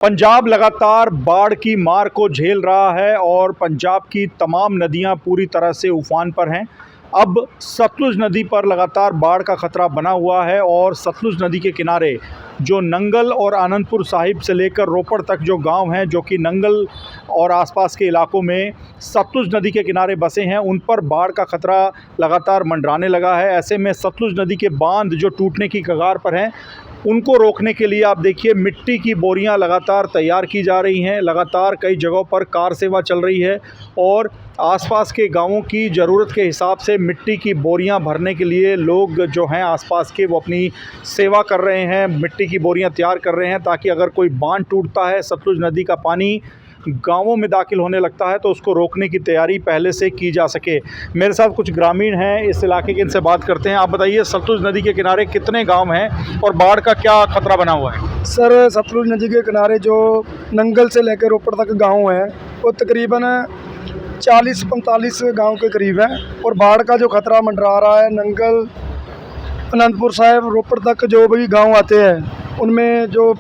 पंजाब लगातार बाढ़ की मार को झेल रहा है और पंजाब की तमाम नदियां पूरी तरह से उफान पर हैं। अब सतलुज नदी पर लगातार बाढ़ का खतरा बना हुआ है और सतलुज नदी के किनारे जो नंगल और आनंदपुर साहिब से लेकर रोपड़ तक जो गांव हैं, जो कि नंगल और आसपास के इलाकों में सतलुज नदी के किनारे बसे हैं, उन पर बाढ़ का खतरा लगातार मंडराने लगा है। ऐसे में सतलुज नदी के बांध जो टूटने की कगार पर हैं, उनको रोकने के लिए आप देखिए मिट्टी की बोरियां लगातार तैयार की जा रही हैं। लगातार कई जगहों पर कार सेवा चल रही है और आसपास के गांवों की ज़रूरत के हिसाब से मिट्टी की बोरियां भरने के लिए लोग जो हैं आसपास के, वो अपनी सेवा कर रहे हैं, मिट्टी की बोरियां तैयार कर रहे हैं, ताकि अगर कोई बांध टूटता है, सतलुज नदी का पानी गांवों में दाखिल होने लगता है, तो उसको रोकने की तैयारी पहले से की जा सके। मेरे साथ कुछ ग्रामीण हैं इस इलाके के, इनसे बात करते हैं। आप बताइए, सतलुज नदी के किनारे कितने गांव हैं और बाढ़ का क्या खतरा बना हुआ है? सर, सतलुज नदी के किनारे जो नंगल से लेकर रोपड़ तक गांव हैं, वो तकरीबन 40-45 गांव के करीब है और बाढ़ का जो खतरा मंडरा रहा है, नंगल, आनंदपुर साहिब, रोपड़ तक जो भी गांव आते हैं, उनमें जो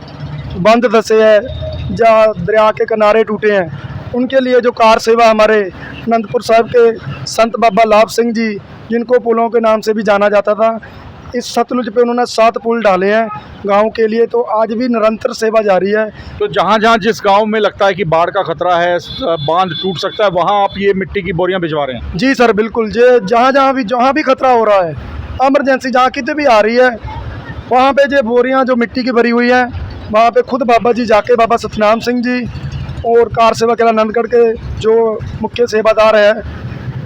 बंद धसे हैं, जहाँ दरिया के किनारे टूटे हैं, उनके लिए जो कार सेवा हमारे आनंदपुर साहिब के संत बाबा लाभ सिंह जी, जिनको पुलों के नाम से भी जाना जाता था, इस सतलुज पे उन्होंने 7 पुल डाले हैं गांव के लिए। तो आज भी निरंतर सेवा जारी है। तो जहाँ जहाँ जिस गांव में लगता है कि बाढ़ का खतरा है, बांध टूट सकता है, वहाँ आप ये मिट्टी की बोरियां भिजवा रहे हैं? जी सर, बिल्कुल। जहाँ भी खतरा हो रहा है, एमरजेंसी जहाँ कितने भी आ रही है, वहाँ पे जो बोरियाँ जो मिट्टी की भरी हुई हैं, वहाँ पे खुद बाबा जी जाके, बाबा सतनाम सिंह जी और कार सेवा किला आनंदगढ़ के जो मुख्य सेवादार है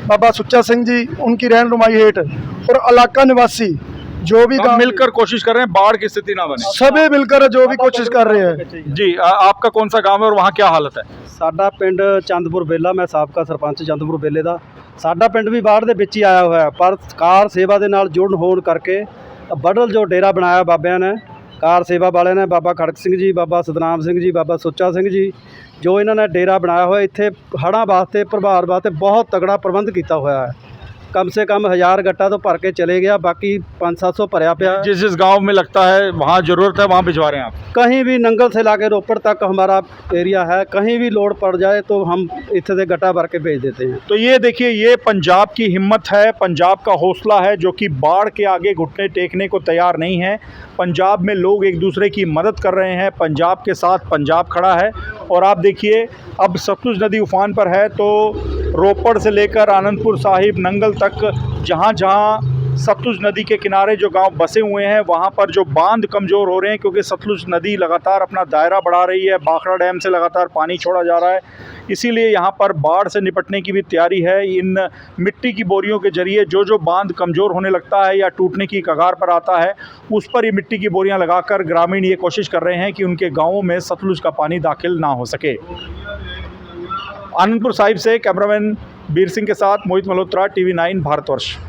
बाबा सुच्चा सिंह जी, उनकी रहनुमाई हेठ और इलाका निवासी जो भी गांव मिलकर कोशिश कर रहे हैं बाढ़ की स्थिति ना बने। सभी मिलकर जो भी कोशिश कर रहे हैं। जी, आपका कौन सा गांव है और वहाँ क्या हालत है? ਸਾਡਾ ਪਿੰਡ ਚੰਦਪੁਰ ਬੇਲਾ, ਮੈਂ ਸਾਬਕਾ ਸਰਪੰਚ ਚੰਦਪੁਰ ਬੇਲੇ ਦਾ। ਸਾਡਾ ਪਿੰਡ ਵੀ ਬਾੜ ਦੇ ਵਿੱਚ ਹੀ ਆਇਆ ਹੋਇਆ, ਪਰ ਕਾਰ ਸੇਵਾ ਦੇ ਨਾਲ ਜੁੜਨ ਹੋਣ ਕਰਕੇ ਬਡਲ ਜੋ ਡੇਰਾ ਬਣਾਇਆ ਬਾਬਿਆਂ ਨੇ, ਕਾਰ ਸੇਵਾ ਵਾਲਿਆਂ ਨੇ, ਬਾਬਾ ਖੜਕ ਸਿੰਘ ਜੀ, ਬਾਬਾ ਸਤਨਾਮ ਸਿੰਘ ਜੀ, ਬਾਬਾ ਸੁੱਚਾ ਸਿੰਘ ਜੀ, ਜੋ ਇਹਨਾਂ ਨੇ ਡੇਰਾ ਬਣਾਇਆ ਹੋਇਆ, ਇੱਥੇ ਹੜ੍ਹਾਂ ਵਾਸਤੇ, ਪ੍ਰਭਾਵ ਵਾਸਤੇ ਬਹੁਤ ਤਗੜਾ ਪ੍ਰਬੰਧ ਕੀਤਾ ਹੋਇਆ है। कम से कम 1000 गट्टा तो भर के चले गया, बाकी 500-700 भरया पिया। जिस गांव में लगता है वहाँ ज़रूरत है, वहाँ भिजवा रहे हैं आप? कहीं भी नंगल से लाके रोपड़ तक हमारा एरिया है, कहीं भी लोड पड़ जाए तो हम इतने से गट्टा भर के भेज देते हैं। तो ये देखिए, ये पंजाब की हिम्मत है, पंजाब का हौसला है, जो कि बाढ़ के आगे घुटने टेकने को तैयार नहीं है। पंजाब में लोग एक दूसरे की मदद कर रहे हैं, पंजाब के साथ पंजाब खड़ा है। और आप देखिए, अब सतलुज नदी उफान पर है, तो रोपड़ से लेकर आनंदपुर साहिब, नंगल तक, जहाँ जहाँ सतलुज नदी के किनारे जो गांव बसे हुए हैं, वहाँ पर जो बांध कमज़ोर हो रहे हैं, क्योंकि सतलुज नदी लगातार अपना दायरा बढ़ा रही है, भाखड़ा डैम से लगातार पानी छोड़ा जा रहा है, इसीलिए यहाँ पर बाढ़ से निपटने की भी तैयारी है। इन मिट्टी की बोरियों के जरिए जो जो बांध कमज़ोर होने लगता है या टूटने की कगार पर आता है, उस पर ये मिट्टी की बोरियां लगाकर ग्रामीण ये कोशिश कर रहे हैं कि उनके गाँवों में सतलुज का पानी दाखिल ना हो सके। आनंदपुर साहिब से कैमरामैन बीर सिंह के साथ मोहित मल्होत्रा, TV9 भारतवर्ष।